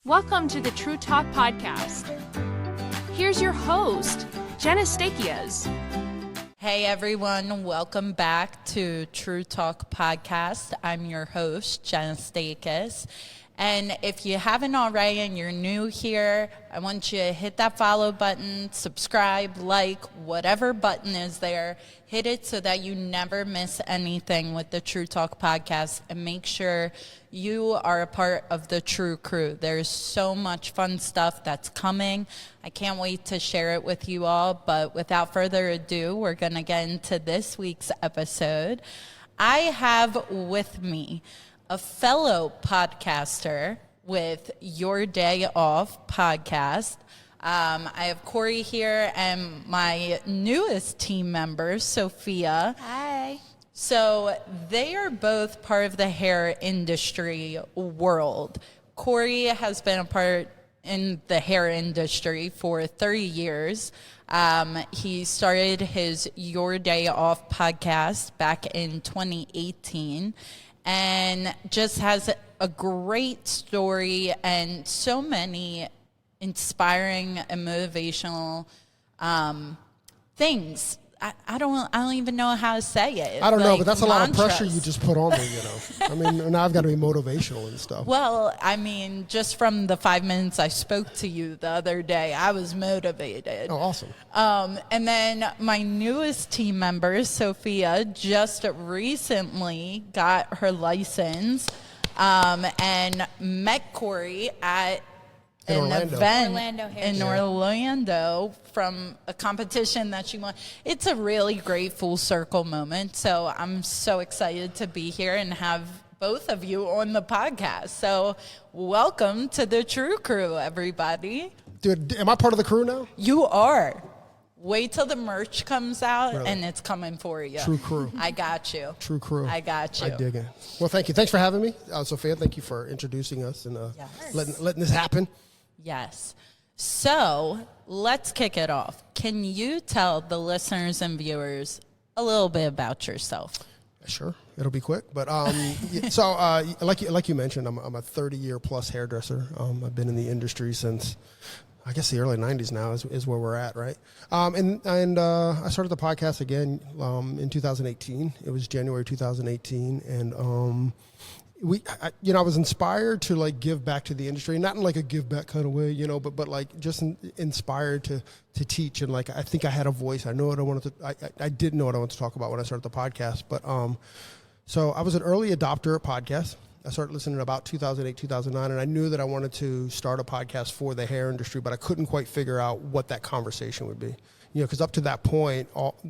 Welcome to the True Talk Podcast. Here's your host, Jenna. Hey everyone, welcome back to True Talk Podcast. I'm your host, Jenna. And if you haven't already and you're new here, I want you to hit that follow button, subscribe, like, whatever button is there. Hit it so that you never miss anything with the True Talk Podcast, and make sure you are a part of the True Crew. There's so much fun stuff that's coming. I can't wait to share it with you all, but without further ado, we're going to get into this week's episode. I have with me a fellow podcaster with Your Day Off podcast. I have Corey here and my newest team member, Sophia. Hi. So they are both part of the hair industry world. Corey has been a part in the hair industry for 30 years. He started his Your Day Off podcast back in 2018 and just has a great story and so many inspiring and motivational things. I don't even know how to say it. I don't know, but that's a lot of pressure you just put on me, you know. I mean, now I've got to be motivational and stuff. Well, I mean, just from the 5 minutes I spoke to you the other day, I was motivated. Oh, awesome. And then my newest team member, Sophia, just recently got her license and met Corey at an event in Orlando from a competition that she won. It's a really great full circle moment. So I'm so excited to be here and have both of you on the podcast. So welcome to the True Crew, everybody. Dude, am I part of the crew now? You are. Wait till the merch comes out, really? And it's coming for you. True Crew. I got you. True Crew. I got you. I dig it. Well, thank you. Thanks for having me. Sophia, thank you for introducing us and letting this happen. Yes. So let's kick it off. Can you tell the listeners and viewers a little bit about yourself? Sure. It'll be quick. But like you mentioned, I'm a 30-year plus hairdresser. I've been in the industry since, I guess, the early 90s now is where we're at, right? And I started the podcast again in 2018. It was January 2018. And I was inspired to like give back to the industry, not in like a give back kind of way, you know, but like just inspired to teach. And like, I think I had a voice. I know what I wanted to, I didn't know what I wanted to talk about when I started the podcast, but, so I was an early adopter of podcasts. I started listening in about 2008, 2009, and I knew that I wanted to start a podcast for the hair industry, but I couldn't quite figure out what that conversation would be, you know, because up to that point, all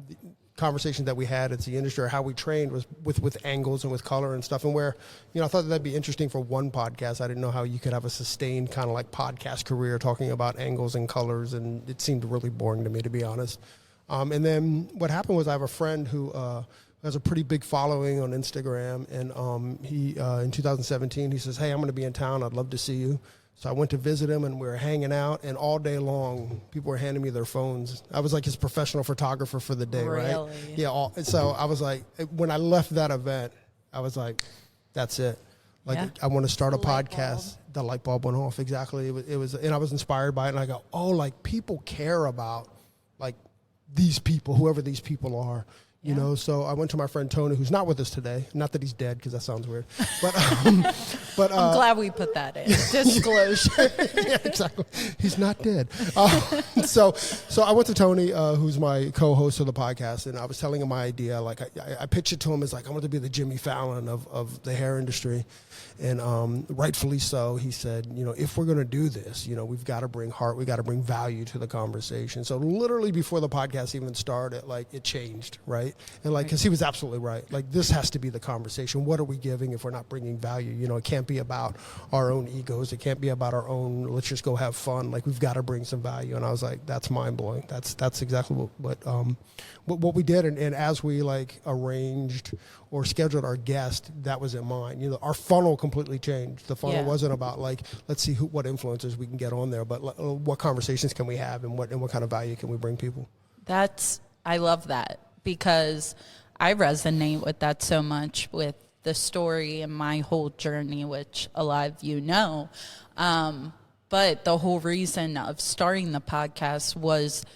conversations that we had at the industry or how we trained was with angles and with color and stuff, and where, you know, I thought that'd be interesting for one podcast. I didn't know how you could have a sustained kind of like podcast career talking about angles and colors, and it seemed really boring to me, to be honest. And then what happened was I have a friend who has a pretty big following on Instagram, and he in 2017 he says, "Hey, I'm going to be in town. I'd love to see you." So I went to visit him, and we were hanging out, and all day long, people were handing me their phones. I was like his professional photographer for the day, really? Right? Yeah. So I was like, when I left that event, I was like, that's it. Like, yeah. I want to start a podcast. The light bulb went off. Exactly. It was, and I was inspired by it, and I go, oh, like, people care about, like, these people, whoever these people are. You know, so I went to my friend Tony, who's not with us today. Not that he's dead, because that sounds weird. But I'm glad we put that in. Disclosure. Yeah, exactly. He's not dead. So I went to Tony, who's my co-host of the podcast, and I was telling him my idea. Like I pitched it to him as like, I want to be the Jimmy Fallon of the hair industry. And rightfully so, he said, you know, if we're going to do this, you know, we've got to bring heart, we got to bring value to the conversation. So literally before the podcast even started, like, it changed, right? And like, because he was absolutely right. Like, this has to be the conversation. What are we giving if we're not bringing value? You know, it can't be about our own egos. It can't be about our own, let's just go have fun. Like, we've got to bring some value. And I was like, that's mind blowing. That's exactly what we did. And as we like arranged or scheduled our guest, that was in mind. You know, our funnel completely changed. The funnel wasn't about like, let's see what influencers we can get on there, but what conversations can we have, and what kind of value can we bring people? I love that, because I resonate with that so much, with the story and my whole journey, which a lot of you know. But the whole reason of starting the podcast was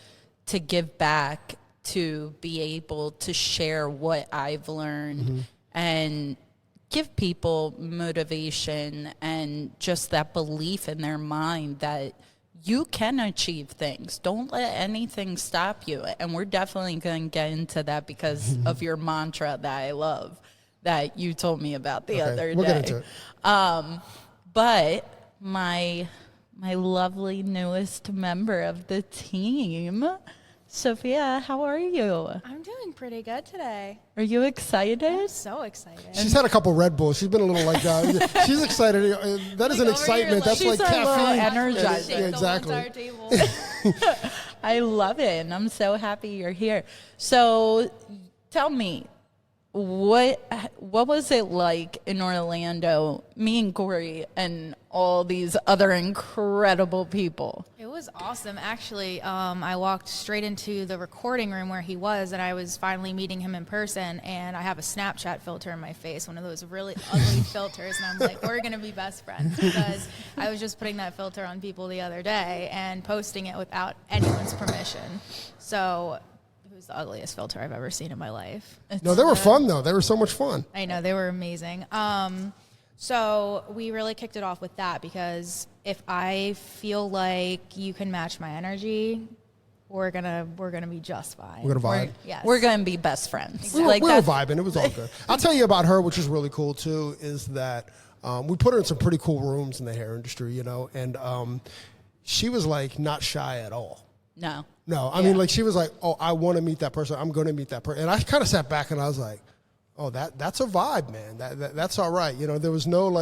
to give back, to be able to share what I've learned and give people motivation and just that belief in their mind that you can achieve things. Don't let anything stop you. And we're definitely going to get into that because of your mantra that I love that you told me about the other day. We'll get into it. But my lovely newest member of the team, Sophia, how are you? I'm doing pretty good today. Are you excited? I'm so excited. She's had a couple Red Bulls. She's been a little like that. She's excited. That isn't excitement. That's She's like a little caffeine. energized. Yeah, exactly. I love it, and I'm so happy you're here. So tell me, what was it like in Orlando, me and Corey and all these other incredible people? It was awesome. Actually, I walked straight into the recording room where he was, and I was finally meeting him in person, and I have a Snapchat filter in my face, one of those really ugly filters, and I'm like, we're going to be best friends, because I was just putting that filter on people the other day and posting it without anyone's permission. So it was the ugliest filter I've ever seen in my life. No, they were fun, though. They were so much fun. I know, they were amazing. So we really kicked it off with that, because if I feel like you can match my energy, we're gonna be just fine. We're gonna vibe. Yes. We're going to be best friends. Exactly. We were vibing. It was all good. I'll tell you about her, which is really cool too, is that we put her in some pretty cool rooms in the hair industry, you know, and she was like not shy at all. No. I mean, like she was like, oh, I want to meet that person. I'm going to meet that person. And I kind of sat back and I was like, oh, that's a vibe, man. That's all right. You know, there was no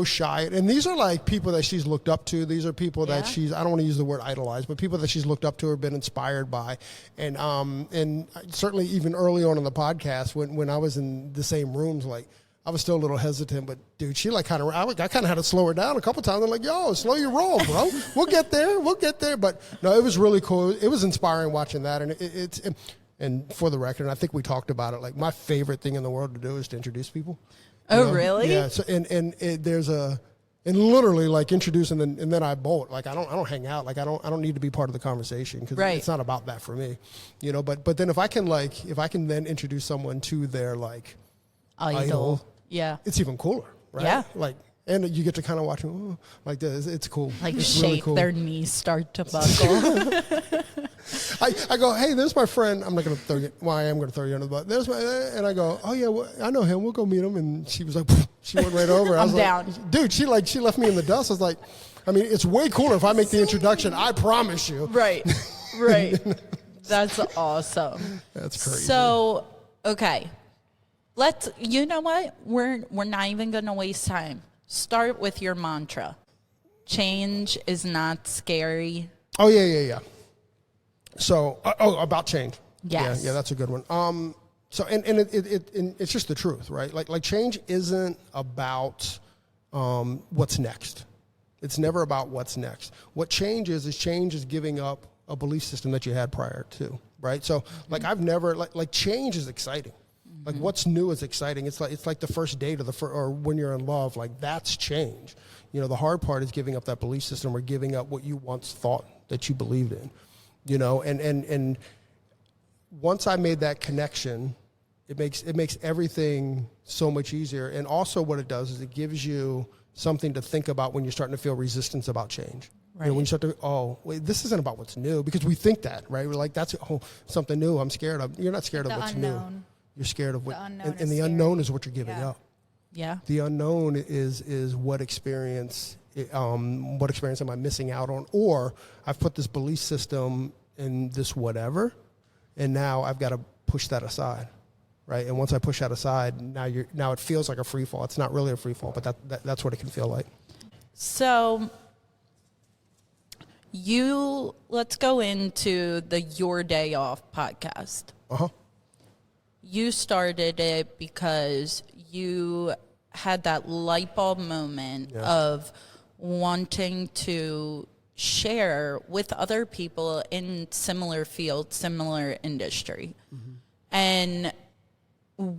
shy. And these are like people that she's looked up to. These are people that I don't want to use the word idolize, but people that she's looked up to or been inspired by. And certainly even early on in the podcast, when I was in the same rooms, like I was still a little hesitant, but dude, she like I kind of had to slow her down a couple times. I'm like, yo, slow your roll, bro. We'll get there. But no, it was really cool. It was inspiring watching that. And and for the record, and I think we talked about it, like my favorite thing in the world to do is to introduce people. Oh, know? Really? Yeah. So there's literally like introduce and then I bolt. Like I don't hang out. Like I don't need to be part of the conversation because it's not about that for me, you know. But then if I can then introduce someone to their like idol, it's even cooler, right? Yeah. Like. And you get to kind of watch them like this. It's cool. Like it's shake really cool. their knees start to buckle. I go, hey, there's my friend. I'm not going to throw you. Well, I am going to throw you under the bus. There's my, and I go, oh yeah, well, I know him. We'll go meet him. And she was like, she went right over. I was down. Like, dude, she left me in the dust. I was like, I mean, it's way cooler if I make the introduction. I promise you. Right. That's awesome. That's crazy. So, okay, you know what? We're not even going to waste time. Start with your mantra. Change is not scary. Oh, yeah. So, about change. Yes. Yeah, that's a good one. So, and it's just the truth, right? Like change isn't about what's next. It's never about what's next. What change is giving up a belief system that you had prior to, right? So, like I've never, like change is exciting. Like what's new is exciting. It's like the first date or when you're in love. Like that's change. You know, the hard part is giving up that belief system or giving up what you once thought that you believed in. You know, and once I made that connection, it makes everything so much easier. And also, what it does is it gives you something to think about when you're starting to feel resistance about change. Right. You know, when you start to, wait, this isn't about what's new, because we think that, right? We're like, that's something new. I'm scared of. You're not scared of what's new. You're scared of what, and the unknown is what you're giving up. Yeah. The unknown is what experience am I missing out on? Or I've put this belief system in this whatever, and now I've got to push that aside, right? And once I push that aside, now it feels like a free fall. It's not really a free fall, but that's what it can feel like. So let's go into the Your Day Off podcast. Uh-huh. You started it because you had that light bulb moment of wanting to share with other people in similar fields, similar industry. Mm-hmm. And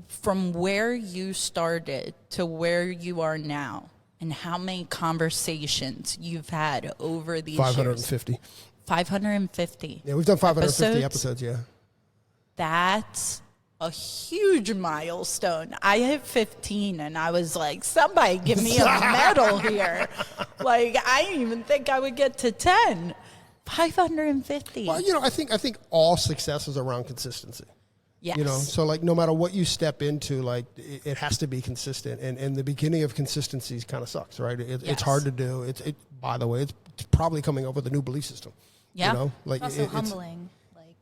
from where you started to where you are now, and how many conversations you've had over these 550. years. 550. Yeah, we've done 550 episodes, yeah. That's a huge milestone. I hit 15 and I was like, somebody give me a medal here. Like, I didn't even think I would get to 10. 550. Well, you know, I think all success is around consistency. Yes. You know, so like no matter what you step into, like it has to be consistent. And the beginning of consistency kind of sucks, right? It's hard to do. By the way, it's probably coming up with a new belief system. Yeah. You know, like It's also humbling, like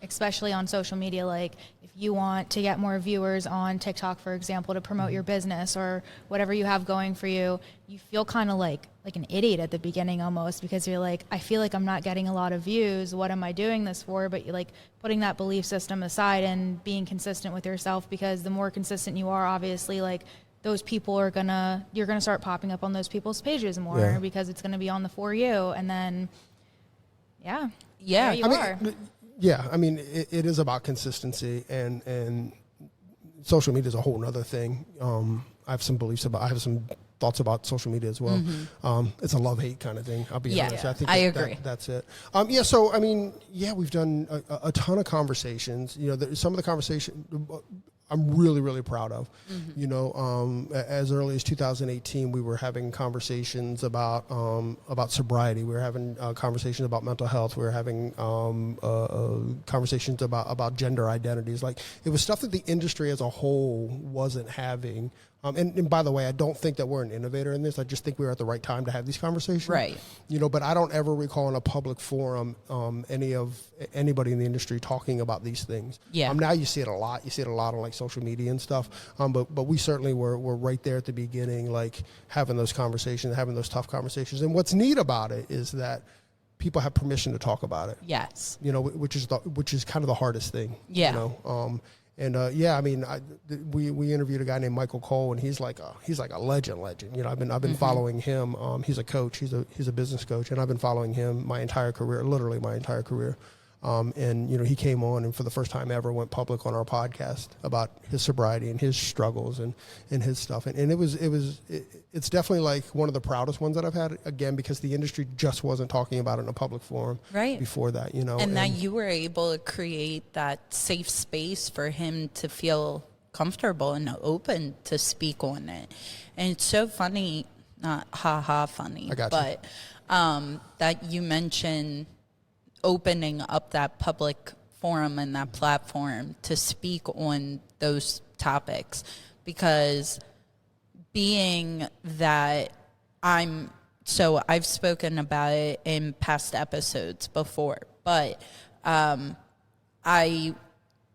especially on social media. Like if you want to get more viewers on TikTok, for example, to promote your business or whatever you have going for you, you feel kind of like an idiot at the beginning almost, because you're like, I feel like I'm not getting a lot of views. What am I doing this for? But you're like putting that belief system aside and being consistent with yourself, because the more consistent you are, obviously, like those people you're gonna start popping up on those people's pages more because it's gonna be on the For You, and then there you are. Yeah, I mean, it is about consistency, and social media is a whole nother thing. I have some thoughts about social media as well. Mm-hmm. It's a love-hate kind of thing. I'll be honest. I think I agree. That's it. So I mean, we've done a ton of conversations. You know, some of the conversation I'm really, really proud of. Mm-hmm. You know, as early as 2018, we were having conversations about sobriety. We were having conversations about mental health. We were having conversations about gender identities. Like, it was stuff that the industry as a whole wasn't having. And by the way, I don't think that we're an innovator in this. I just think we're at the right time to have these conversations. Right. You know, but I don't ever recall in a public forum anybody in the industry talking about these things. Yeah. Now you see it a lot. You see it a lot on like social media and stuff. But we certainly were right there at the beginning, like having those conversations, having those tough conversations. And what's neat about it is that people have permission to talk about it. Yes. You know, which is kind of the hardest thing. Yeah. You know. I mean, we interviewed a guy named Michael Cole, and he's like a legend. You know, I've been following him. He's a coach. He's a business coach, and I've been following him my entire career, literally my entire career. And you know, he came on and for the first time ever went public on our podcast about his sobriety and his struggles and his stuff. And it's definitely like one of the proudest ones that I've had, again, because the industry just wasn't talking about it in a public forum before that, you know. And that you were able to create that safe space for him to feel comfortable and open to speak on it. And it's so funny, not funny, I got you. but that you mentioned opening up that public forum and that platform to speak on those topics, because being that I've spoken about it in past episodes before, but I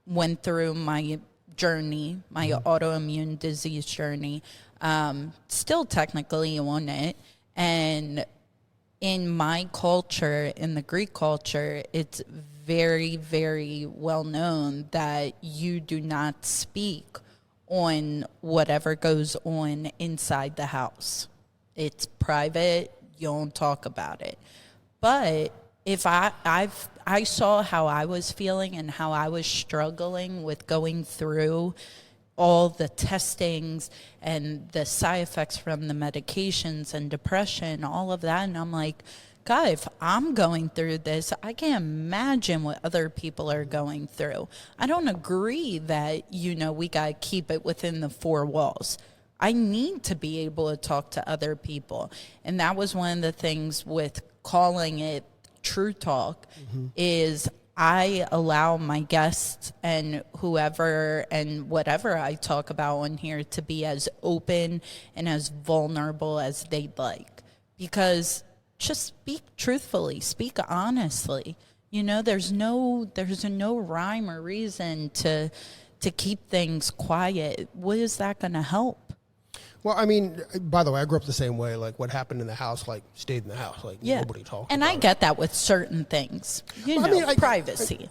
went through my journey, my autoimmune disease journey, still technically on it, and in my culture, in the Greek culture, it's very, very well known that you do not speak on whatever goes on inside the house. It's private. You don't talk about it. But if I saw how I was feeling and how I was struggling with going through all the testings and the side effects from the medications and depression, all of that. And I'm like, God, if I'm going through this, I can't imagine what other people are going through. I don't agree that, we got to keep it within the four walls. I need to be able to talk to other people. And that was one of the things with calling it True Talk, is I allow my guests and whoever and whatever I talk about on here to be as open and as vulnerable as they'd like. Because just speak truthfully, speak honestly. There's no rhyme or reason to keep things quiet. What is that going to help? Well, I mean, by the way, I grew up the same way. Like, what happened in the house, like, stayed in the house. Like, nobody talked and about I get that with certain things. Privacy.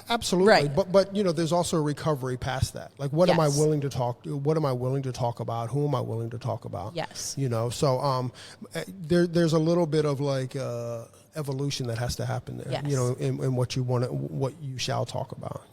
Absolutely. Right. But there's also a recovery past that. Like, what am I willing to talk to? What am I willing to talk about? Who am I willing to talk about? Yes. So there's a little bit of like evolution that has to happen there. Yes. In what you want, what you shall talk about.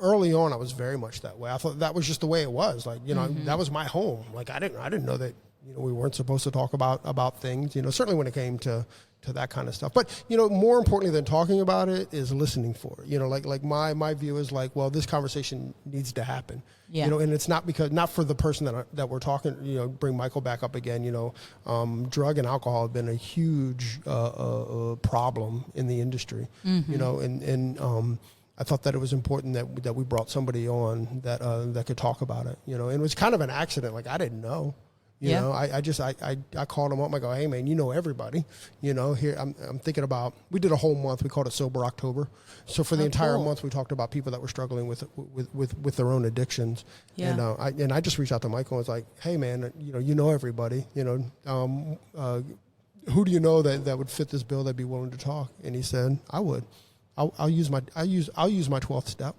early on, I was very much that way. I thought that was just the way it was. Like, you know, that was my home. Like, I didn't know that, you know, we weren't supposed to talk about things, you know, certainly when it came to that kind of stuff. But, you know, more importantly than talking about it is listening for it. You know, like my view is like, well, this conversation needs to happen. Yeah. You know, and it's not for the person that we're talking, you know, bring Michael back up again, you know, drug and alcohol have been a huge problem in the industry, you know, and I thought that it was important that we brought somebody on that could talk about it, you know, and it was kind of an accident. Like, I didn't know. You know, I called him up. I go, hey man, you know everybody. You know, here I'm thinking about. We did a whole month. We called it Sober October. So for the entire month, we talked about people that were struggling with their own addictions. Yeah. And I just reached out to Michael and was like, hey man, you know everybody. You know, who do you know that would fit this bill that'd be willing to talk? And he said, I would. I'll use my 12th step.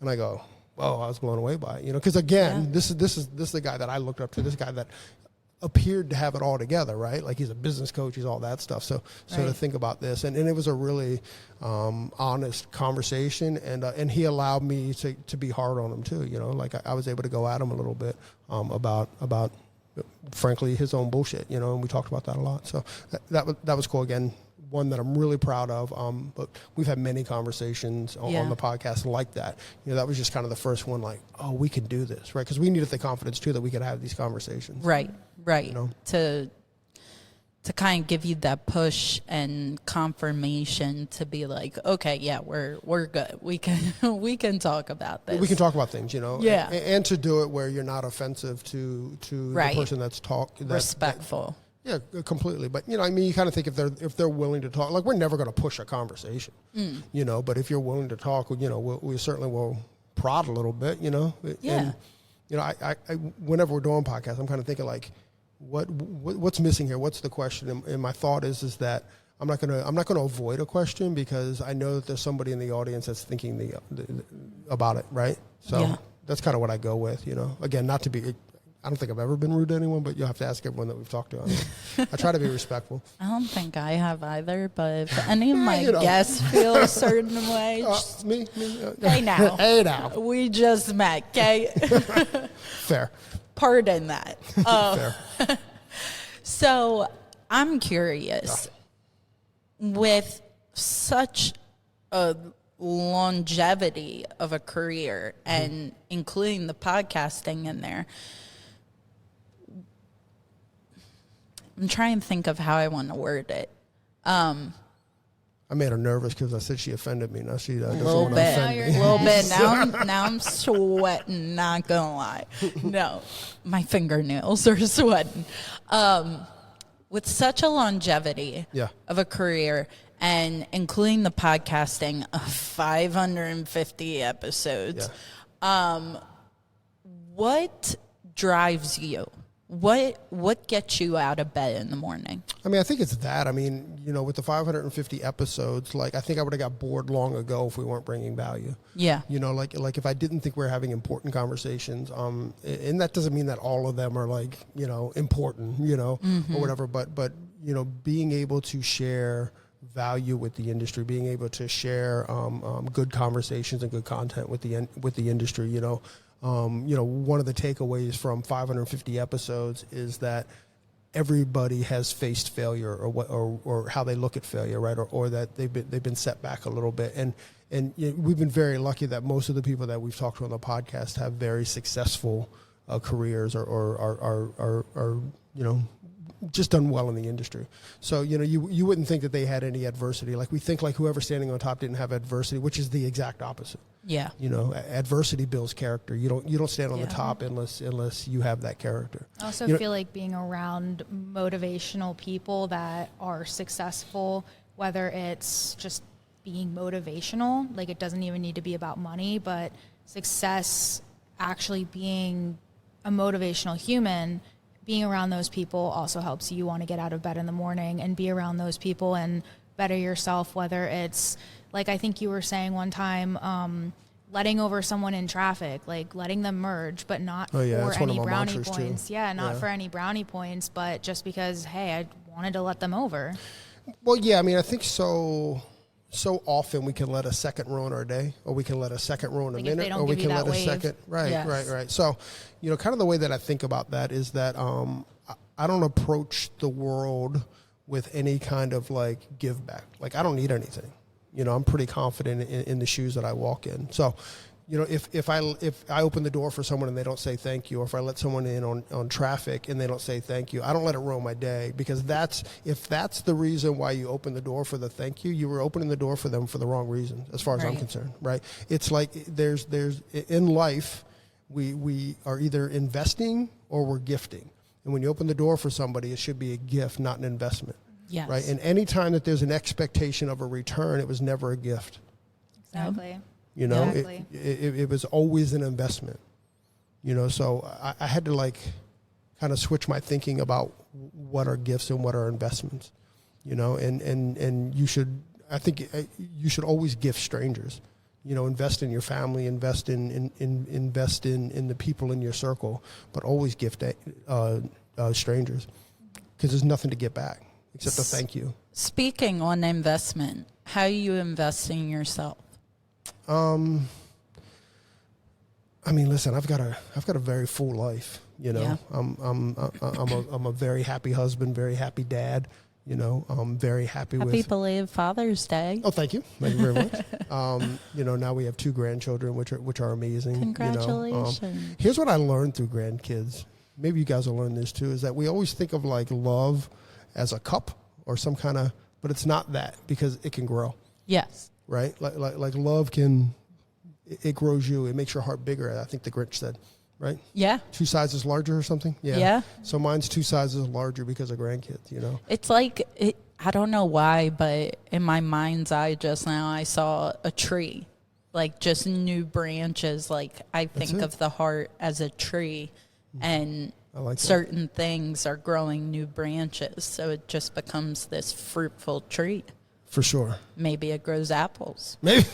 And I go, oh, I was blown away by it, you know, because again, this is the guy that I looked up to, this guy that appeared to have it all together, right? Like, he's a business coach, he's all that stuff. So to think about this, and it was a really honest conversation, and he allowed me to be hard on him too, you know, like I was able to go at him a little bit about frankly his own bullshit, you know, and we talked about that a lot. So that was cool. Again, one that I'm really proud of, but we've had many conversations on the podcast like that. You know, that was just kind of the first one, like, oh, we can do this, right? Because we needed the confidence, too, that we could have these conversations. Right. You know? To kind of give you that push and confirmation to be like, okay, yeah, we're good. We can talk about this. We can talk about things, you know? Yeah. And to do it where you're not offensive to the person that's talking. Respectful. Yeah, completely. But, you know, I mean, you kind of think if they're willing to talk, like, we're never going to push a conversation, you know, but if you're willing to talk, you know, we certainly will prod a little bit, you know. Yeah. And, you know, I whenever we're doing podcasts, I'm kind of thinking like, what's missing here? What's the question? And my thought is that I'm not gonna avoid a question, because I know that there's somebody in the audience that's thinking about it, right? So that's kind of what I go with, you know. Again, not to be. I don't think I've ever been rude to anyone, but you'll have to ask everyone that we've talked to. I try to be respectful. I don't think I have either, but if any of my guests feel a certain way, me. Hey now. Hey now. We just met, okay? Fair. Pardon that. Fair. So I'm curious, with such a longevity of a career and including the podcasting in there, I'm trying to think of how I want to word it. I made her nervous because I said she offended me. Now she doesn't want to offend me. A little bit. Now I'm sweating, not going to lie. No, my fingernails are sweating. With such a longevity of a career, and including the podcasting of 550 episodes, what drives you? What gets you out of bed in the morning? I mean, I think it's that. I mean, you know, with the 550 episodes, like, I think I would have got bored long ago if we weren't bringing value. Yeah. You know, like if I didn't think we were having important conversations, and that doesn't mean that all of them are, like, you know, important, you know, or whatever, but, you know, being able to share value with the industry, being able to share good conversations and good content with the industry, you know. One of the takeaways from 550 episodes is that everybody has faced failure, or how they look at failure, right? Or that they've been set back a little bit. And you know, we've been very lucky that most of the people that we've talked to on the podcast have very successful careers, or you know, just done well in the industry. So, you know, you wouldn't think that they had any adversity. Like, we think like whoever's standing on top didn't have adversity, which is the exact opposite. Yeah. You know, adversity builds character. You don't stand on the top unless you have that character. I also feel like being around motivational people that are successful, whether it's just being motivational, like, it doesn't even need to be about money, but success actually being a motivational human, being around those people also helps you want to get out of bed in the morning and be around those people and better yourself, whether it's, like, I think you were saying one time, letting over someone in traffic, like letting them merge, but not for any brownie points. Yeah, not for any brownie points, but just because, hey, I wanted to let them over. Well, yeah, I mean, I think so so often we can let a second ruin our day, or we can let a second ruin a minute, or we can let a second. Right, Yes. right. So, kind of the way that I think about that is that I don't approach the world with any kind of like give back. Like I don't need anything. I'm pretty confident in the shoes that I walk in. So, if I open the door for someone and they don't say thank you, or if I let someone in on traffic and they don't say thank you, I don't let it ruin my day, because if that's the reason why you open the door for the thank you, you were opening the door for them for the wrong reason, as far as I'm concerned, right? It's like there's in life, we are either investing or we're gifting. And when you open the door for somebody, it should be a gift, not an investment. Yes. Right? And any time that there's an expectation of a return, it was never a gift. Exactly. Exactly. It was always an investment. So I had to like kind of switch my thinking about what are gifts and what are investments. And you should always gift strangers. Invest in your family, invest in the people in your circle, but always gift strangers, because there's nothing to get back except a thank you. Speaking on investment, how are you investing in yourself? Listen, I've got a very full life. Yeah. I'm a very happy husband, very happy dad. I'm very happy Happy belated Father's Day. Oh, thank you very much. Now we have 2 grandchildren, which are amazing. Congratulations. Here's what I learned through grandkids. Maybe you guys will learn this too, is that we always think of like love as a cup or some kind of, but it's not that, because it can grow. Yes. Right? Like love it grows you. It makes your heart bigger, I think the Grinch said, right? Yeah. 2 sizes larger or something? Yeah. So mine's 2 sizes larger because of grandkids, It's like, I don't know why, but in my mind's eye just now, I saw a tree, like just new branches. Like I think of the heart as a tree, and I like certain things are growing new branches. So it just becomes this fruitful tree. For sure. Maybe it grows apples. Maybe.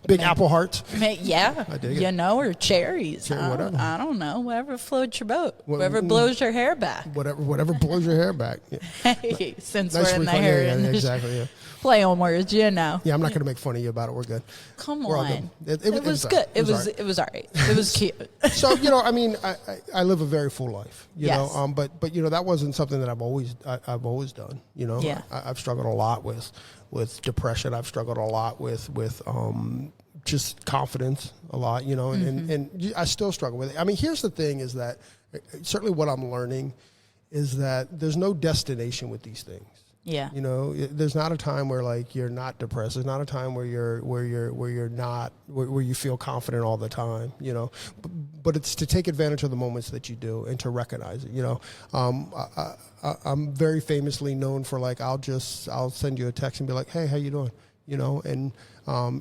Big apple hearts. Yeah. I dig it. Or cherries. Whatever. I don't know. Whatever floats your boat. Whatever blows your hair back. Whatever blows your hair back. Yeah. Hey, since Nice we're in the refund. hair Yeah, industry. exactly. Yeah. Play on words, Yeah, I'm not going to make fun of you about it. We're good. Come We're all on. good. It was good. It was all right. It was cute. So, I live a very full life, Yes. but that wasn't something that I've always done, Yeah. I've struggled a lot with depression. I've struggled a lot with just confidence a lot, and I still struggle with it. Here's the thing is that certainly what I'm learning is that there's no destination with these things. Yeah. There's not a time where like you're not depressed. There's not a time where you feel confident all the time. But it's to take advantage of the moments that you do and to recognize it. I'm very famously known for like I'll send you a text and be like, hey, how you doing? And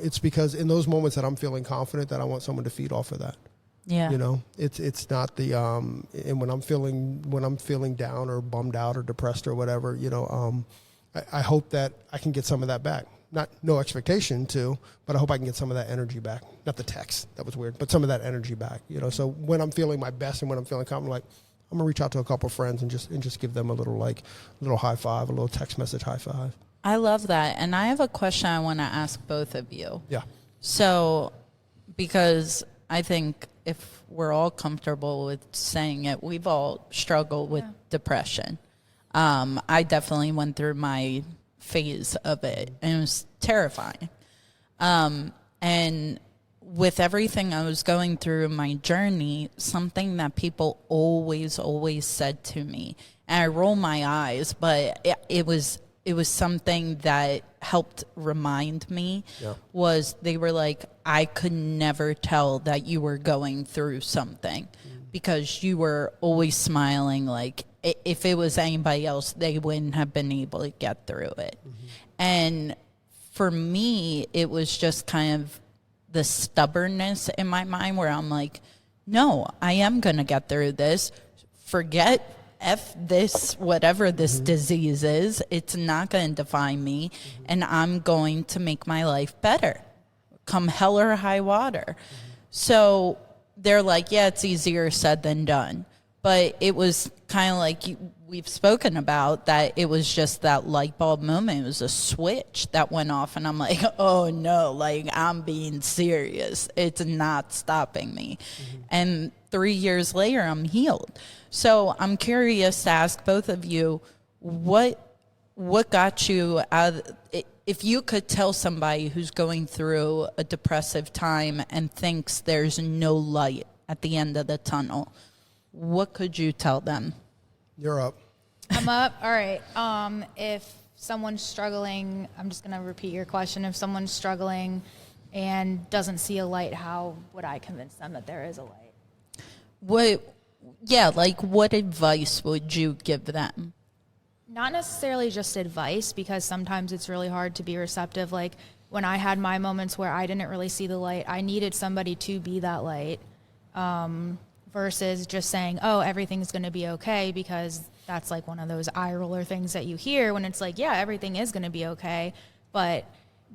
it's because in those moments that I'm feeling confident that I want someone to feed off of that. Yeah. It's not the and when I'm feeling down or bummed out or depressed or whatever, I hope that I can get some of that back. No expectation to, but I hope I can get some of that energy back. Not the text, that was weird, but some of that energy back. So when I'm feeling my best and when I'm feeling confident, like I'm gonna reach out to a couple of friends and just give them a little high five, a little text message high five. I love that. And I have a question I want to ask both of you. Yeah. So, because I think if we're all comfortable with saying it, we've all struggled with depression. I definitely went through my phase of it, and it was terrifying. And with everything I was going through in my journey, something that people always said to me, and I roll my eyes, but it was something that helped remind me, was they were like, I could never tell that you were going through something because you were always smiling. Like if it was anybody else, they wouldn't have been able to get through it. And for me, it was just kind of the stubbornness in my mind where I'm like, no, I am going to get through this. Forget F this, whatever this disease is, it's not going to define me, and I'm going to make my life better, come hell or high water. So they're like, yeah, it's easier said than done. But it was kind of like we've spoken about, that it was just that light bulb moment. It was a switch that went off, and I'm like, oh no, like, I'm being serious. It's not stopping me. And 3 years later, I'm healed. So I'm curious to ask both of you, what got you out of, if you could tell somebody who's going through a depressive time and thinks there's no light at the end of the tunnel, what could you tell them? You're up. I'm up. All right. If someone's struggling, I'm just going to repeat your question. If someone's struggling and doesn't see a light, how would I convince them that there is a light? What advice would you give them? Not necessarily just advice, because sometimes it's really hard to be receptive. Like when I had my moments where I didn't really see the light, I needed somebody to be that light, versus just saying, oh, everything's going to be okay, because that's like one of those eye roller things that you hear when it's like, yeah, everything is going to be okay. But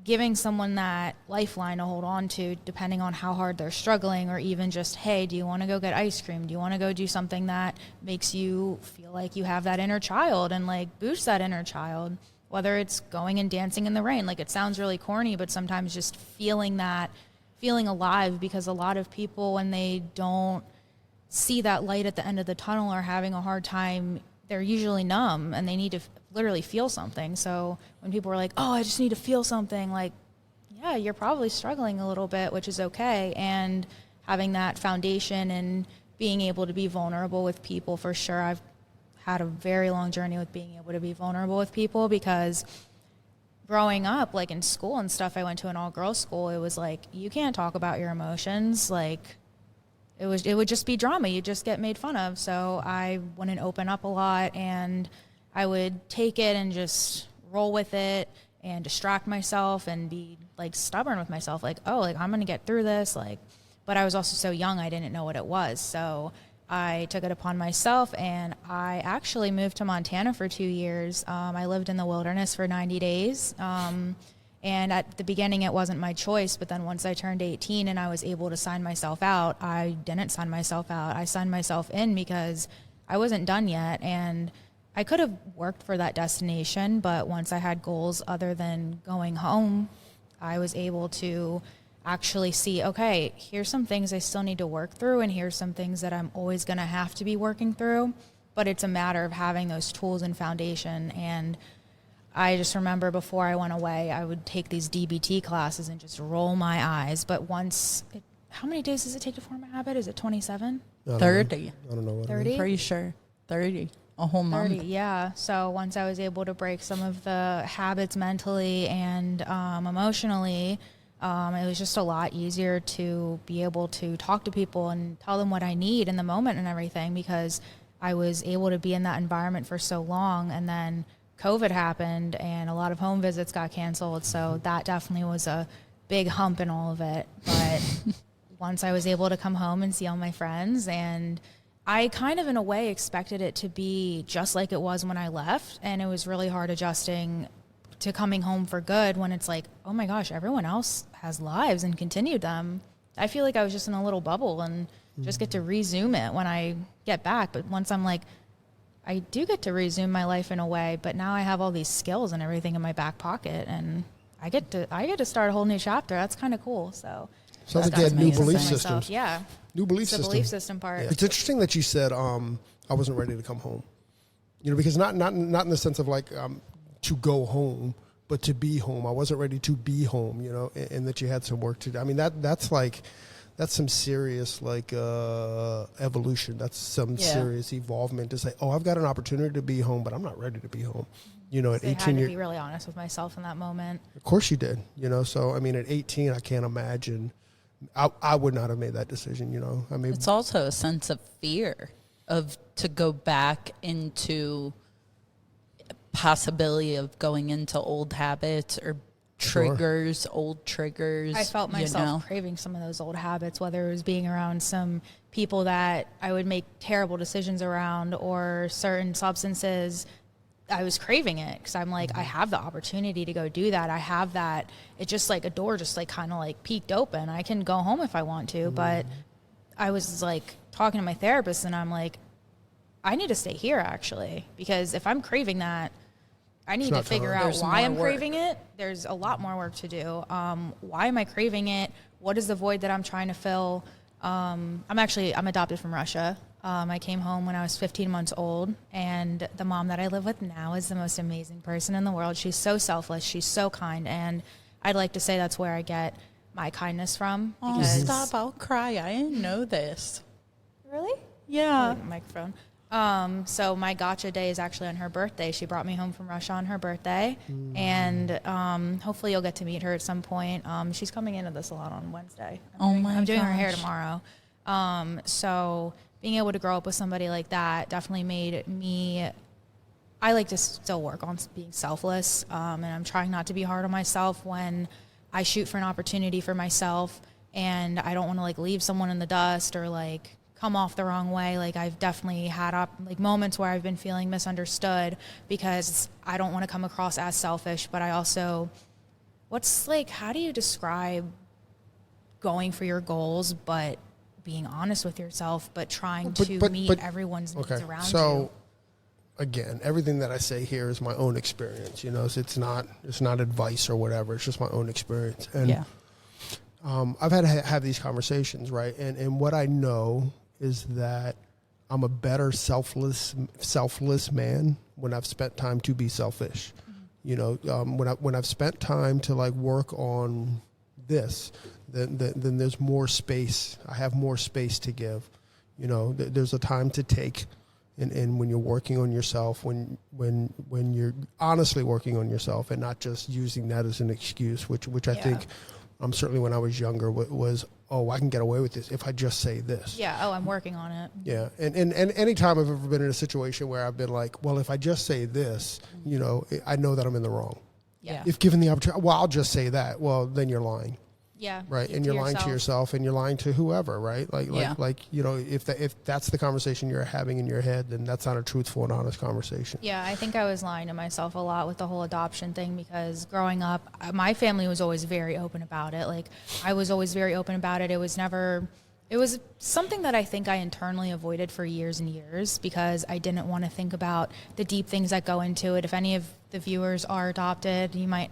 giving someone that lifeline to hold on to, depending on how hard they're struggling, or even just, hey, do you want to go get ice cream? Do you want to go do something that makes you feel like you have that inner child and like boost that inner child? Whether it's going and dancing in the rain, like it sounds really corny, but sometimes just feeling alive, because a lot of people, when they don't see that light at the end of the tunnel, are having a hard time. They're usually numb and they need to literally feel something. So when people are like, oh, I just need to feel something, like, yeah, you're probably struggling a little bit, which is okay. And having that foundation and being able to be vulnerable with people, for sure. I've had a very long journey with being able to be vulnerable with people, because growing up, like in school and stuff, I went to an all-girls school. It was like, you can't talk about your emotions. Like, it would just be drama. You just get made fun of. So I wouldn't open up a lot, and I would take it and just roll with it and distract myself and be like stubborn with myself. Like, oh, like I'm going to get through this. Like, but I was also so young, I didn't know what it was. So I took it upon myself, and I actually moved to Montana for 2 years. I lived in the wilderness for 90 days. And at the beginning, it wasn't my choice. But then once I turned 18 and I was able to sign myself out, I didn't sign myself out. I signed myself in because I wasn't done yet. And I could have worked for that destination. But once I had goals other than going home, I was able to actually see, okay, here's some things I still need to work through. And here's some things that I'm always going to have to be working through. But it's a matter of having those tools and foundation. And I just remember before I went away, I would take these DBT classes and just roll my eyes. But how many days does it take to form a habit? Is it 27? 30. I don't know what 30? Pretty sure. 30. A whole month. 30, yeah. So once I was able to break some of the habits mentally and emotionally, it was just a lot easier to be able to talk to people and tell them what I need in the moment and everything, because I was able to be in that environment for so long. And then COVID happened and a lot of home visits got canceled. So that definitely was a big hump in all of it. But once I was able to come home and see all my friends, and I kind of in a way expected it to be just like it was when I left. And it was really hard adjusting to coming home for good when it's like, oh my gosh, everyone else has lives and continued them. I feel like I was just in a little bubble and just get to resume it when I get back. But once I'm like, I do get to resume my life in a way, but now I have all these skills and everything in my back pocket, and I get to start a whole new chapter. That's kind of cool. So sounds like you had new belief systems. Yeah. New belief It's the system. belief system part. Yeah. It's interesting that you said I wasn't ready to come home. You know, because not in the sense of like to go home, but to be home. I wasn't ready to be home, you know, and that you had some work to do. I mean, that's some serious like evolution. That's some serious evolvement to say, oh, I've got an opportunity to be home, but I'm not ready to be home. You know, at 18 I had to years. be really honest with myself in that moment. Of course you did. You know, so I mean, at 18, I can't imagine. I would not have made that decision. You know, I mean, It's also a sense of fear to go back into possibility of going into old habits or triggers, old triggers. I felt myself craving some of those old habits, whether it was being around some people that I would make terrible decisions around or certain substances. I was craving it because I'm like, I have the opportunity to go do that. I have that. It's just like a door just like kind of like peeked open. I can go home if I want to, but I was like talking to my therapist and I'm like, I need to stay here actually, because if I'm craving that, I need to not figure time. out There's why more I'm work. craving it. There's a lot more work to do. Why am I craving it? What is the void that I'm trying to fill? I'm adopted from Russia. I came home when I was 15 months old, and the mom that I live with now is the most amazing person in the world. She's so selfless. She's so kind, and I'd like to say that's where I get my kindness from. Oh, because stop. I'll cry. I didn't know this. Really? Yeah. Microphone. So my gotcha day is actually on her birthday. She brought me home from Russia on her birthday, and hopefully you'll get to meet her at some point. She's coming into the salon on Wednesday. I'm doing her hair tomorrow. So being able to grow up with somebody like that definitely made me. I like to still work on being selfless, and I'm trying not to be hard on myself when I shoot for an opportunity for myself, and I don't want to like leave someone in the dust or like come off the wrong way. Like I've definitely had moments where I've been feeling misunderstood because I don't want to come across as selfish, but I also, how do you describe going for your goals, but being honest with yourself, but trying to meet everyone's needs around you? So again, everything that I say here is my own experience, you know, so it's not advice or whatever. It's just my own experience. And I've had to have these conversations, right? And what I know is that I'm a better selfless man when I've spent time to be selfish. Mm-hmm. You know, when I've spent time to like work on this, then there's more space. I have more space to give. You know, there's a time to take, and when you're working on yourself, when you're honestly working on yourself and not just using that as an excuse, which I think. Certainly when I was younger was, I can get away with this if I just say this. Yeah. I'm working on it. Yeah. And any time I've ever been in a situation where I've been like, well, if I just say this, you know, I know that I'm in the wrong. Yeah. If given the opportunity, well, I'll just say that. Well, then you're lying. Yeah. Right. And you're lying to yourself and you're lying to whoever, right? Like, you know, if that's the conversation you're having in your head, then that's not a truthful and honest conversation. Yeah. I think I was lying to myself a lot with the whole adoption thing, because growing up, my family was always very open about it. Like I was always very open about it. It was something that I think I internally avoided for years and years because I didn't want to think about the deep things that go into it. If any of the viewers are adopted, you might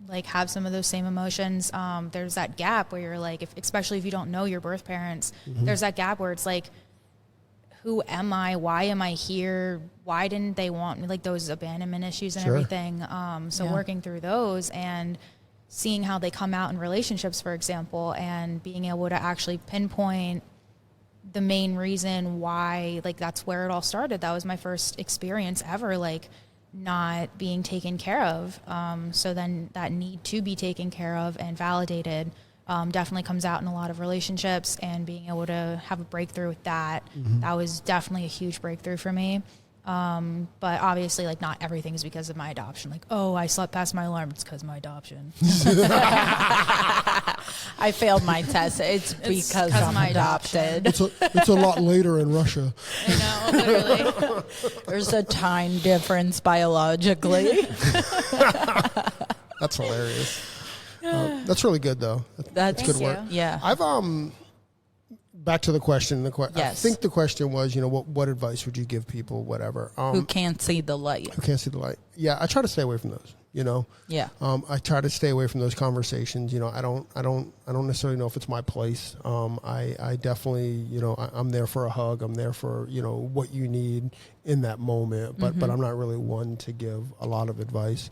like have some of those same emotions. There's that gap where you're like, especially if you don't know your birth parents, there's that gap where it's like, who am I? Why am I here? Why didn't they want me? Like those abandonment issues and everything. Working through those and seeing how they come out in relationships, for example, and being able to actually pinpoint the main reason why, like that's where it all started. That was my first experience ever, like not being taken care of. So then that need to be taken care of and validated definitely comes out in a lot of relationships, and being able to have a breakthrough with that, that was definitely a huge breakthrough for me. But obviously, like not everything is because of my adoption. Like, I slept past my alarm. It's because of my adoption. I failed my test. It's because I'm adopted. It's a lot later in Russia. I know, literally. There's a time difference biologically. That's hilarious. That's really good, though. That's good work. Yeah. I've back to the question. Yes. I think the question was, you know, what advice would you give people, whatever, who can't see the light? Who can't see the light? Yeah, I try to stay away from those. You know. Yeah. I try to stay away from those conversations. You know, I don't necessarily know if it's my place. I definitely, you know, I'm there for a hug. I'm there for, you know, what you need in that moment. But I'm not really one to give a lot of advice.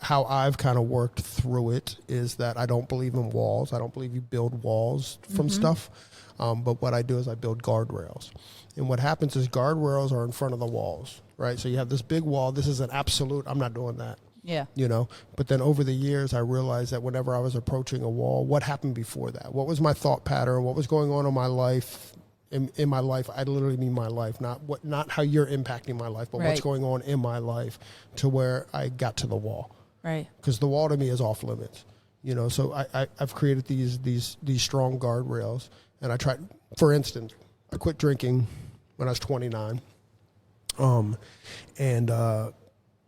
How I've kind of worked through it is that I don't believe in walls. I don't believe you build walls from stuff. But what I do is I build guardrails. And what happens is guardrails are in front of the walls, right? So you have this big wall. This is an absolute. I'm not doing that. Yeah. You know, but then over the years, I realized that whenever I was approaching a wall, what happened before that? What was my thought pattern? What was going on in my life? In my life, I literally mean my life, not how you're impacting my life, but what's going on in my life to where I got to the wall. Right. Because the wall to me is off limits, you know. So I've created these strong guardrails, and I tried. For instance, I quit drinking when I was 29, and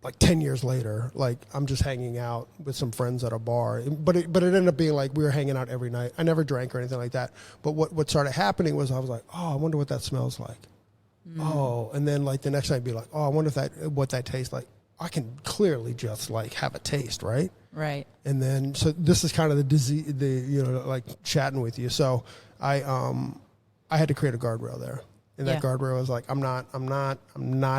like 10 years later, like I'm just hanging out with some friends at a bar, but it ended up being like we were hanging out every night. I never drank or anything like that. But what started happening was I was like, oh, I wonder what that smells like. Oh, and then like the next night I'd be like, oh, I wonder what that tastes like. I can clearly just like have a taste, right? Right. And then so this is kind of the disease, like chatting with you. So I had to create a guardrail there. And that guardrail was like, I'm not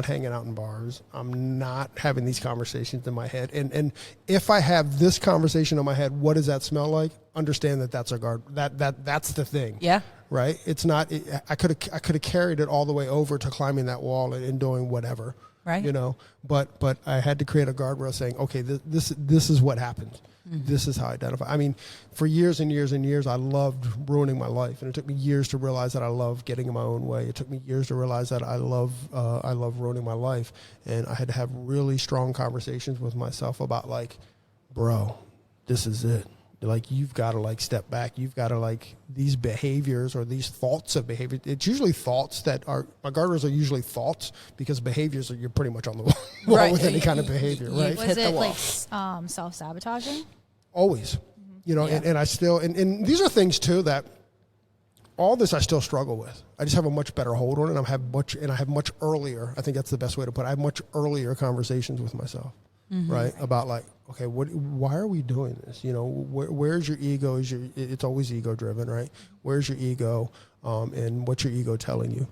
hanging out in bars. I'm not having these conversations in my head. And if I have this conversation in my head, what does that smell like? Understand that that's a guard. That's the thing. Yeah. Right. It's not. I could have carried it all the way over to climbing that wall and doing whatever. Right. But I had to create a guardrail saying, okay, this is what happens. Mm-hmm. This is how I identify. I mean, for years and years and years, I loved ruining my life, and it took me years to realize that I love getting in my own way. It took me years to realize that I love ruining my life, and I had to have really strong conversations with myself about like, bro, this is it. Like, you've got to like step back. You've got to like these behaviors or these thoughts of behavior. It's usually thoughts that are, my guardrails are usually thoughts, because behaviors are, you're pretty much on the wall right. with any kind of behavior, right? Was it like self-sabotaging? Always, and I still, and these are things too that all this I still struggle with. I just have a much better hold on it. And I have much earlier, I think that's the best way to put it. I have much earlier conversations with myself, right? About like, okay, why are we doing this? Where's your ego? It's always ego driven, right? Where's your ego? And what's your ego telling you?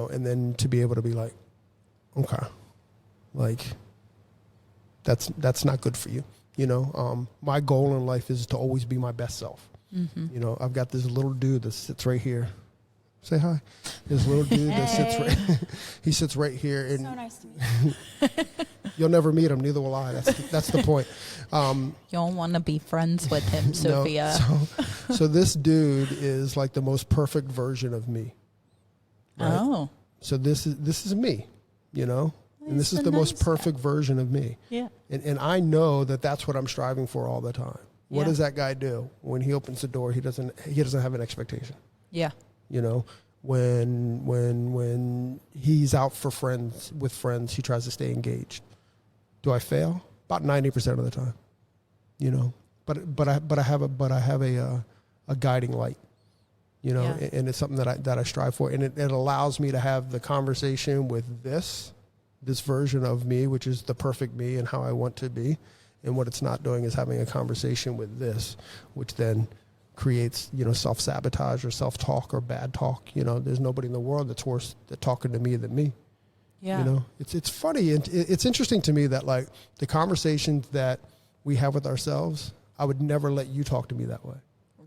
And then to be able to be like, okay, like that's not good for you. My goal in life is to always be my best self. Mm-hmm. I've got this little dude that sits right here. Say hi. This little dude that sits right. He sits right here. And so nice to meet you. You'll never meet him. Neither will I. That's the point. You don't want to be friends with him, Sophia. No, so this dude is like the most perfect version of me. Right? Oh. So this is me. And this is the most perfect version of me. Yeah. And I know that that's what I'm striving for all the time. What does that guy do when he opens the door? He doesn't have an expectation. Yeah. When he's out with friends, he tries to stay engaged. Do I fail? About 90% of the time. But I have a guiding light. And it's something that I strive for, and it allows me to have the conversation with this version of me, which is the perfect me and how I want to be. And what it's not doing is having a conversation with this, which then creates, self-sabotage or self-talk or bad talk. There's nobody in the world that's worse at talking to me than me. Yeah. It's funny. And it's interesting to me that like the conversations that we have with ourselves, I would never let you talk to me that way.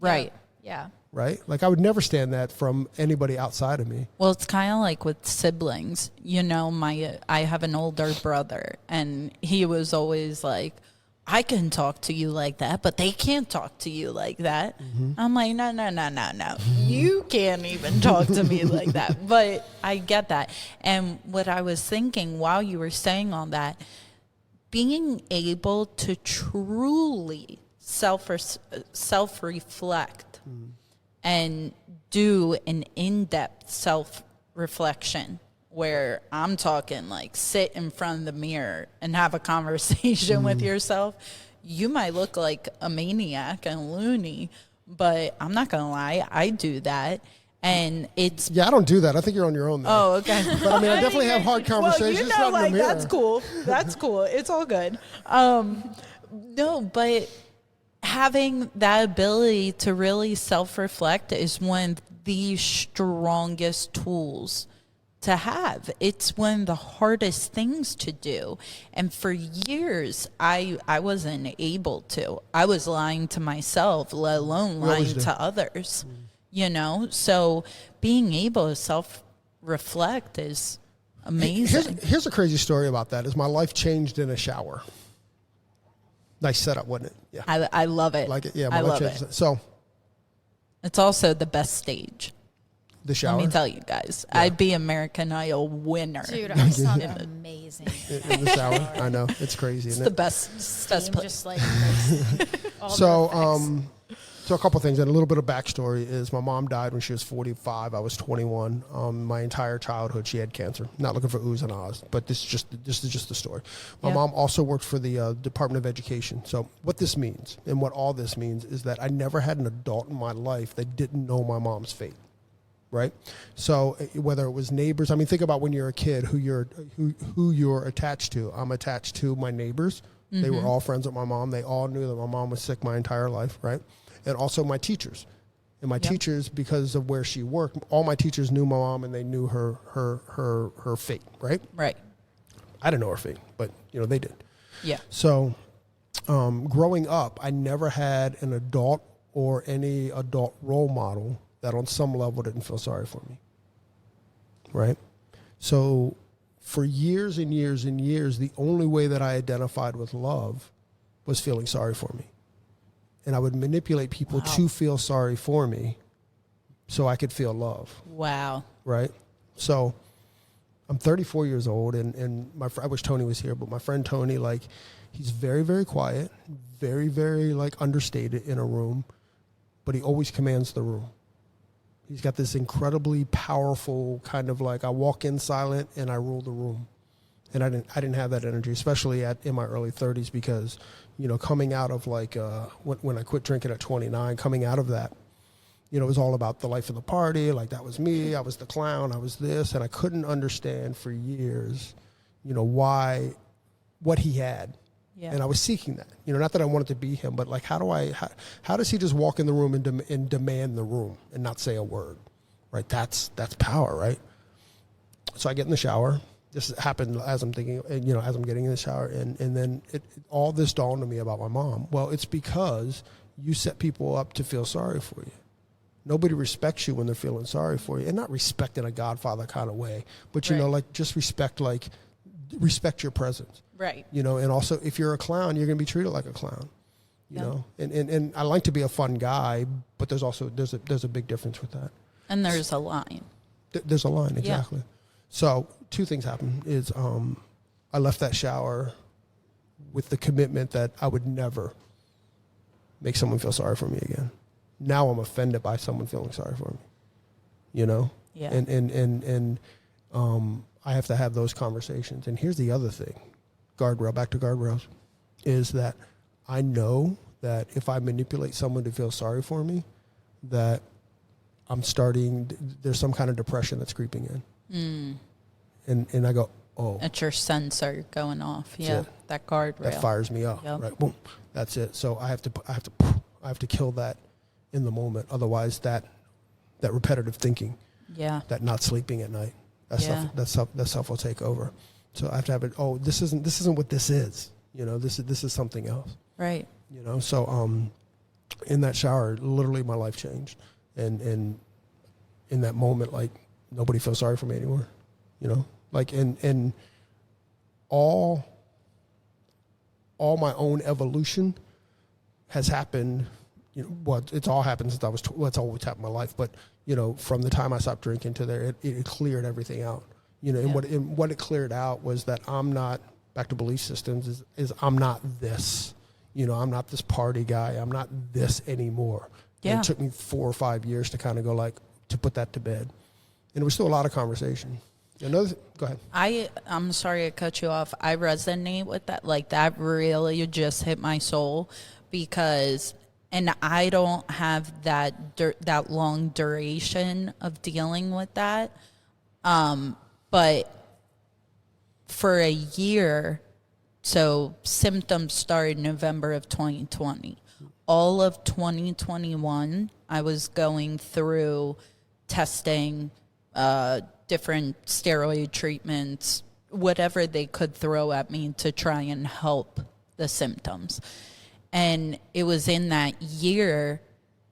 Right. Yeah. Right? Like I would never stand that from anybody outside of me. Well, it's kind of like with siblings. I have an older brother, and he was always like, I can talk to you like that, but they can't talk to you like that. Mm-hmm. I'm like, no. You can't even talk to me like that. But I get that. And what I was thinking while you were saying all that, being able to truly self-reflect and do an in-depth self-reflection, where I'm talking like sit in front of the mirror and have a conversation with yourself. You might look like a maniac and loony, but I'm not going to lie, I do that. And it's... Yeah, I don't do that. I think you're on your own there. Oh, okay. But I mean, I definitely have hard conversations. Well, like, that's cool. That's cool. It's all good. No, but having that ability to really self-reflect is one of the strongest tools to have. It's one of the hardest things to do. And for years, I wasn't able to. I was lying to myself, let alone lying to others. So being able to self-reflect is amazing. Here's a crazy story about that. Is my life changed in a shower. Nice setup, wasn't it? Yeah. I love it. Like it. Yeah, my life changed. So it's also the best stage. The shower. Let me tell you guys, I'd be American Idol winner. Dude, I sound amazing. In the shower, I know, it's crazy. It's isn't the it? best place. Just like so So a couple things, and a little bit of backstory is my mom died when she was 45. I was 21. My entire childhood, she had cancer. Not looking for oohs and ahs, but this is just the story. My mom also worked for the Department of Education. So what this means, and what all this means, is that I never had an adult in my life that didn't know my mom's fate. Right, so whether it was neighbors, I mean, think about when you're a kid, who you're attached to. I'm attached to my neighbors. Mm-hmm. They were all friends with my mom. They all knew that my mom was sick my entire life, right? And also my teachers, and my teachers, because of where she worked, all my teachers knew my mom and they knew her fate, right? Right. I didn't know her fate, but they did. Yeah. So, growing up, I never had an adult or any adult role model that on some level didn't feel sorry for me, right? So for years and years and years, the only way that I identified with love was feeling sorry for me. And I would manipulate people to feel sorry for me so I could feel love. Wow. Right? So I'm 34 years old, and I wish Tony was here, but my friend Tony, he's very, very quiet, very, very, understated in a room, but he always commands the room. He's got this incredibly powerful kind of I walk in silent and I rule the room. And I didn't have that energy, especially in my early 30s, because, coming out of when I quit drinking at 29, coming out of that, it was all about the life of the party. That was me. I was the clown. I was this. And I couldn't understand for years, what he had. Yeah. And I was seeking that, not that I wanted to be him, but how does he just walk in the room and demand the room and not say a word, right? That's power, right? So I get in the shower. This happened as I'm thinking, as I'm getting in the shower, and then all this dawned on me about my mom. Well, it's because you set people up to feel sorry for you. Nobody respects you when they're feeling sorry for you, and not respect in a Godfather kind of way, but just respect your presence. Right. And also if you're a clown, you're going to be treated like a clown, you know, and I like to be a fun guy, but there's a big difference with that. And there's a line. There's a line. Exactly. Yeah. So two things happened is, I left that shower with the commitment that I would never make someone feel sorry for me again. Now I'm offended by someone feeling sorry for me, Yeah. And I have to have those conversations. And here's the other thing, back to guardrails, is that I know that if I manipulate someone to feel sorry for me, that there's some kind of depression that's creeping in. And I go, oh. That's your sensor going off. Yeah, that guardrail. That fires me up. Yep. Right, boom, that's it. So I have to kill that in the moment. Otherwise, that repetitive thinking, that not sleeping at night, that stuff will take over. So I have to have it. Oh, this isn't what this is. This is something else. Right. So in that shower, literally my life changed, and in that moment, nobody feels sorry for me anymore. And all my own evolution has happened. It's all happened since I was. It's always happened in my life, but from the time I stopped drinking to there, it cleared everything out. And what it cleared out was that I'm not, back to belief systems, is I'm not this. I'm not this party guy. I'm not this anymore. Yeah. And it took me 4 or 5 years to kind of go to put that to bed, and it was still a lot of conversation. Go ahead. I'm sorry to cut you off. I resonate with that. That really just hit my soul, because, and I don't have that long duration of dealing with that. But for a year, so symptoms started November of 2020. All of 2021, I was going through testing, different steroid treatments, whatever they could throw at me to try and help the symptoms. And it was in that year,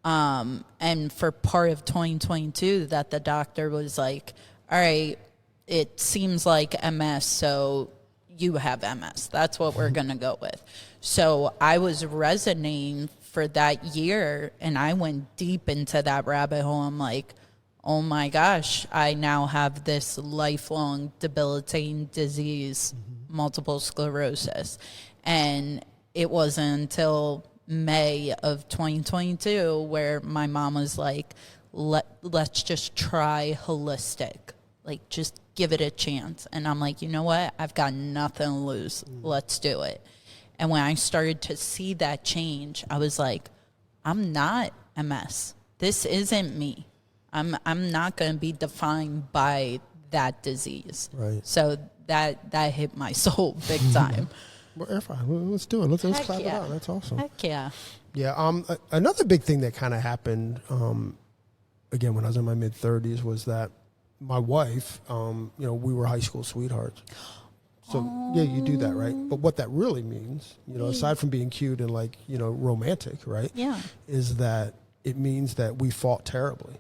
and for part of 2022, that the doctor was like, all right, it seems like MS, so you have MS. That's what we're going to go with. So I was resonating for that year, and I went deep into that rabbit hole. I'm like, oh my gosh, I now have this lifelong debilitating disease, multiple sclerosis. And it wasn't until May of 2022 where my mom was like, let's just try holistic. Like, just give it a chance. And I'm like, you know what? I've got nothing to lose. Let's do it. And when I started to see that change, I was like, I'm not MS. This isn't me. I'm not going to be defined by that disease. Right. So that hit my soul big time. Well, let's do it. Let's clap it yeah. out. That's awesome. Heck yeah. Yeah. Another big thing that kind of happened, again, when I was in my mid-30s was that my wife, we were high school sweethearts. So, yeah, you do that, right? But what that really means, aside from being cute and, like, romantic, right? Yeah. Is that it means that we fought terribly.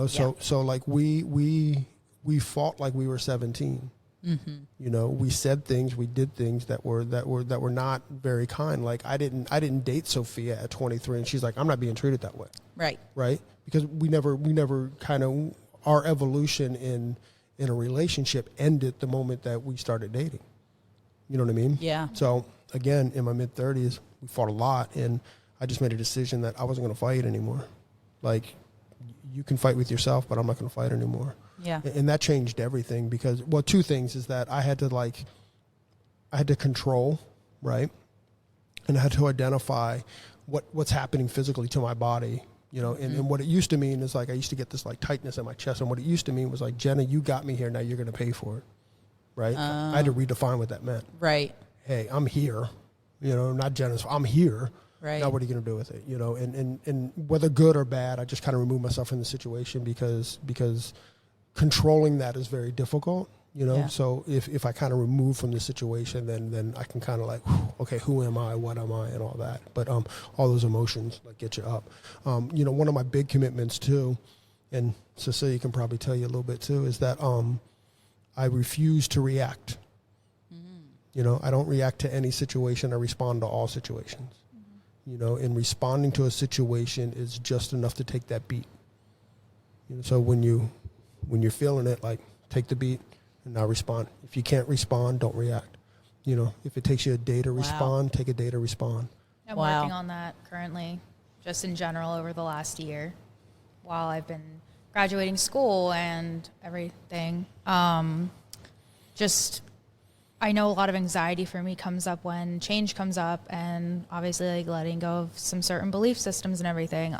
So like we fought like we were 17. Mm-hmm. We said things, we did things that were not very kind. Like I didn't date Sophia at 23, and she's like, I'm not being treated that way. Right. Because we never kind of, our evolution in a relationship ended the moment that we started dating. You know what I mean? Yeah. So again, in my mid 30s, we fought a lot, and I just made a decision that I wasn't going to fight anymore. Like, you can fight with yourself, but I'm not going to fight anymore. Yeah. And that changed everything because, well, two things is that I had to control, right? And I had to identify what's happening physically to my body, and what it used to mean is like, I used to get this like tightness in my chest. And what it used to mean was like, Jenna, you got me here. Now you're going to pay for it. Right. I had to redefine what that meant. Right. Hey, I'm here, not Jenna's. I'm here. Right. Now what are you going to do with it? And whether good or bad, I just kind of remove myself from the situation because controlling that is very difficult, Yeah. So if I kind of remove from the situation, then I can kind of like, okay, who am I? What am I? And all that. But all those emotions like get you up. One of my big commitments too, and Cecilia can probably tell you a little bit too, is that I refuse to react. Mm-hmm. I don't react to any situation. I respond to all situations. And responding to a situation is just enough to take that beat. So when you're feeling it, like, take the beat and now respond. If you can't respond, don't react. If it takes you a day to respond, take a day to respond. I'm working on that currently, just in general over the last year while I've been graduating school and everything. I know a lot of anxiety for me comes up when change comes up, and obviously like letting go of some certain belief systems and everything.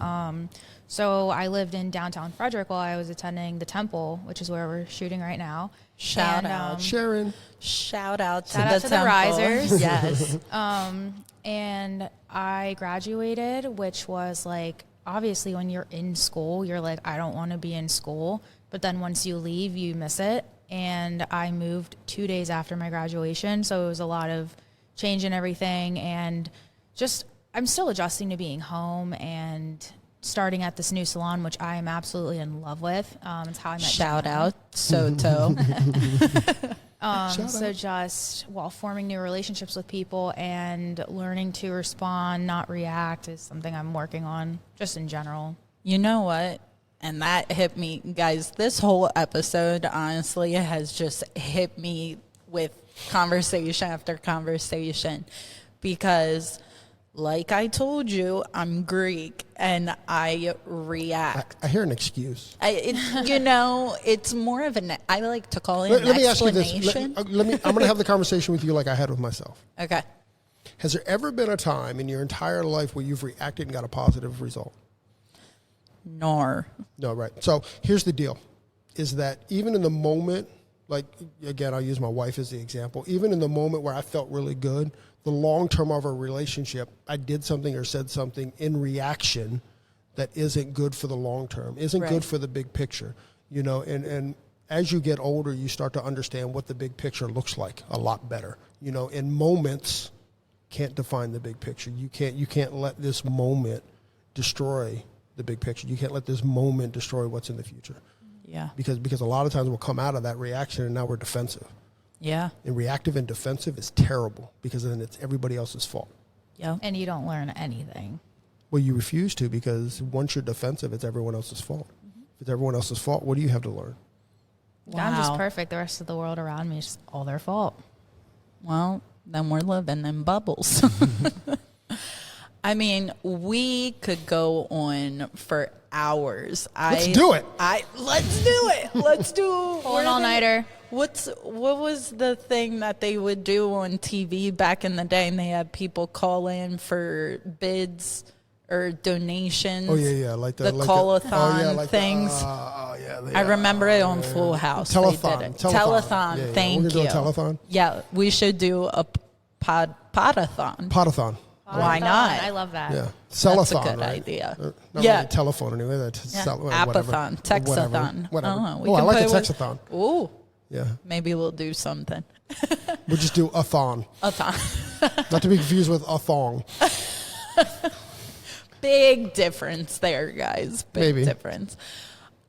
So I lived in downtown Frederick while I was attending the Temple, which is where we're shooting right now. Shout out. Sharon. Shout out to the risers. Yes. And I graduated, which was like, obviously when you're in school, you're like, I don't want to be in school. But then once you leave, you miss it. And I moved 2 days after my graduation, so it was a lot of change and everything, and just I'm still adjusting to being home and starting at this new salon, which I am absolutely in love with. It's how I met Shout Jenna. out Soto. So just while forming new relationships with people and learning to respond, not react, is something I'm working on just in general. You know what? And that hit me, guys. This whole episode, honestly, has just hit me with conversation after conversation because, like I told you, I'm Greek and I react. I hear an excuse. It's more of I like to call it an let me ask you explanation. this. I'm going to have the conversation with you like I had with myself. Okay. Has there ever been a time in your entire life where you've reacted and got a positive result? No, right. So here's the deal, is that even in the moment, like, again, I'll use my wife as the example, even in the moment where I felt really good, the long term of our relationship, I did something or said something in reaction that isn't good for the long term, isn't good for the big picture, and as you get older, you start to understand what the big picture looks like a lot better, and moments can't define the big picture. You can't let this moment destroy the big picture. You can't let this moment destroy what's in the future. Yeah. Because a lot of times we'll come out of that reaction and now we're defensive. Yeah. And reactive and defensive is terrible because then it's everybody else's fault. Yeah. And you don't learn anything. Well, you refuse to, because once you're defensive, it's everyone else's fault. Mm-hmm. If it's everyone else's fault, what do you have to learn? Wow. I'm just perfect. The rest of the world around me is just all their fault. Well, then we're living in bubbles. I mean, we could go on for hours. Let's do it. Let's do it. Let's do Pull an all-nighter. What was the thing that they would do on TV back in the day? And they had people call in for bids or donations. Oh yeah, like the like call-a-thon things. I remember it on Full House. Telethon. They did it. Telethon. Yeah. Thank We're you. gonna do a telethon. Yeah, we should do a podathon. Podathon. Why not? I love that. Yeah. That's a Cellathon, good right? idea. Not Yeah. really telephone anyway. That's Apathon, texathon. Whatever. We I can like a play with- texathon. Ooh, Yeah. maybe we'll do something. We'll just do a thon. A thon. Not to be confused with a thong. Big difference there, guys. Big Maybe. difference.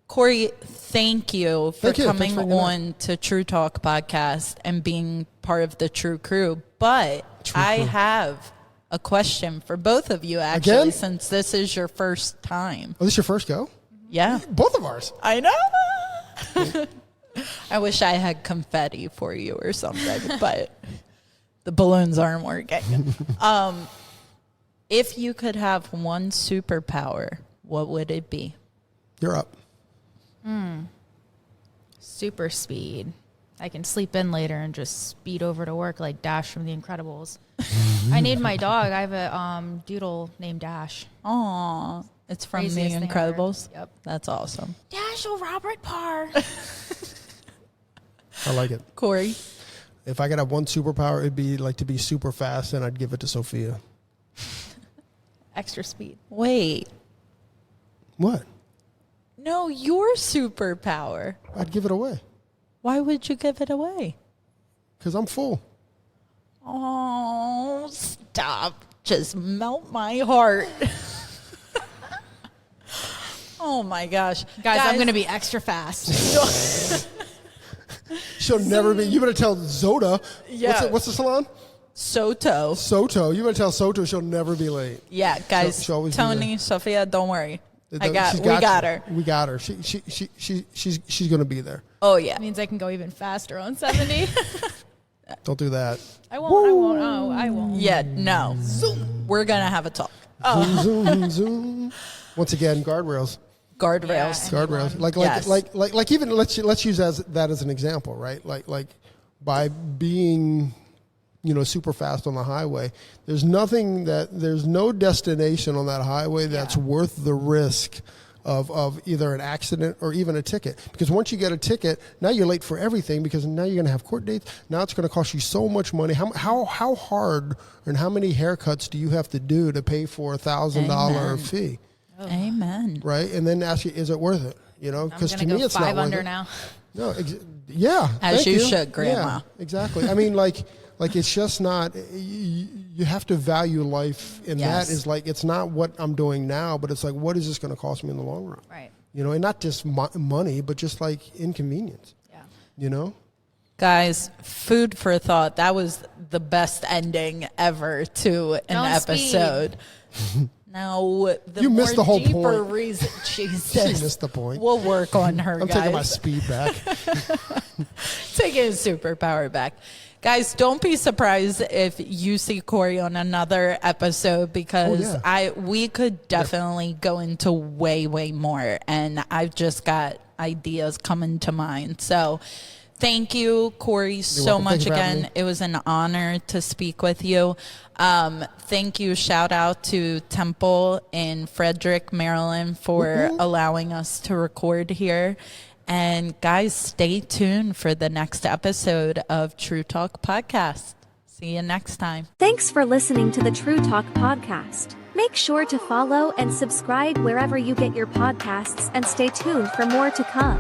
Corey, thank you for Thank you. Thanks coming for bringing on to True Talk Podcast and being part of the True Crew. But I have a question for both of you, actually, Again? since this is your first time. Oh, this your first go? Yeah, Both of ours. I know. I wish I had confetti for you or something, but the balloons aren't working. If you could have one superpower, what would it be? You're up. Super speed. I can sleep in later and just speed over to work like Dash from The Incredibles. I named my dog. I have a doodle named Dash. Aw, it's from The Craziest thing ever. Incredibles? Yep. That's awesome. Dash or Robert Parr. I like it. Corey? If I could have one superpower, it'd be like to be super fast, and I'd give it to Sophia. Extra speed. Wait. What? No, your superpower. I'd give it away Why would you give it away? because I'm full. Oh, stop. Just melt my heart. Oh, my gosh. Guys, I'm going to be extra fast. She'll never be. You better tell Zoda. Yeah. What's the salon? Soto. Soto. You better tell Soto she'll never be late. Yeah, guys. She'll always be Tony, Sophia, don't worry. We got her. We got her. She's gonna be there. Oh, yeah. Means I can go even faster on 70. Don't do that. I won't. Oh, I won't. Yeah, no. We're going to have a talk. Zoom, zoom, zoom. Once again, guardrails. Guardrails. Yeah. Guardrails. Yes. Like even let's use that as an example, right? Like by being, super fast on the highway, there's no destination on that highway that's worth the risk of either an accident or even a ticket. Because once you get a ticket, now you're late for everything because now you're going to have court dates. Now it's going to cost you so much money. How hard and how many haircuts do you have to do to pay for $1,000 fee? Amen. Right, and then ask you, is it worth it? Because to me, it's not 5 worth under it. now. No, yeah, As thank you should, Grandma. Yeah, exactly. I mean, like it's just not. You have to value life, and Yes. that is like it's not what I'm doing now, but it's like what is this going to cost me in the long run? Right. And not just money, but just like inconvenience. Yeah. Guys, food for thought. That was the best ending ever to an Don't episode. No, the You more missed the whole deeper point. reason. Jesus. She missed the point. We'll work on her, I'm guys. taking my speed back. Taking his superpower back. Guys, don't be surprised if you see Corey on another episode because we could definitely go into way, way more. And I've just got ideas coming to mind. So thank you, Corey, so welcome. much Thank you for having again. me. It was an honor to speak with you. Thank you. Shout out to Temple in Frederick, Maryland for allowing us to record here. And guys, stay tuned for the next episode of True Talk Podcast. See you next time. Thanks for listening to the True Talk Podcast. Make sure to follow and subscribe wherever you get your podcasts and stay tuned for more to come.